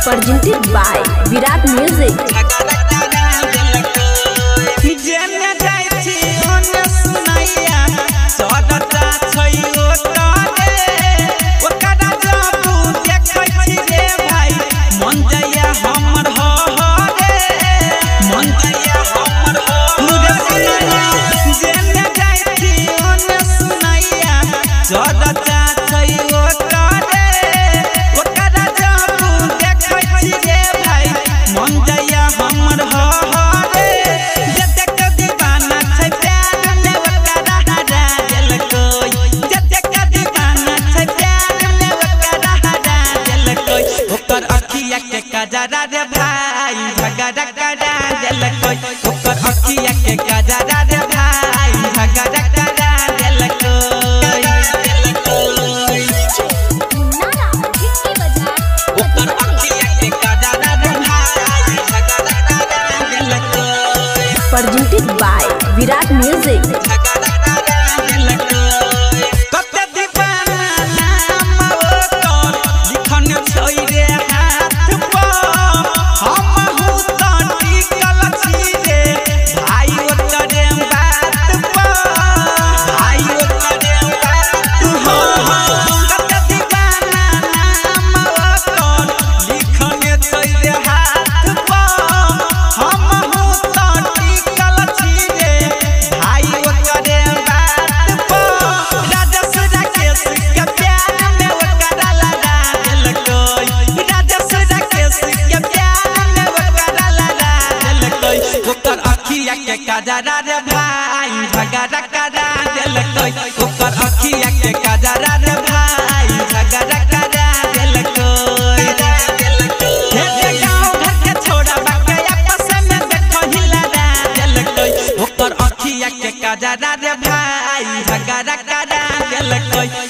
presented by Virat Music। कजरा रे भाई झगड़ा करा दिल कोई ओकर अखिया के कजरा रे भाई झगड़ा करा दिल कोई ओकर अखिया के कजरा रे भाई झगड़ा करा दिल कोई presented by Virat Music। कजरा रे भाई झगड़ा करा दिल कोई ओकर अखिया के कजरा रे भाई झगड़ा करा दिल कोई हे गांव घर के छोड़ा बाके आपस में देखो हिला दिल कोई ओकर अखिया के कजरा रे भाई झगड़ा करा दिल कोई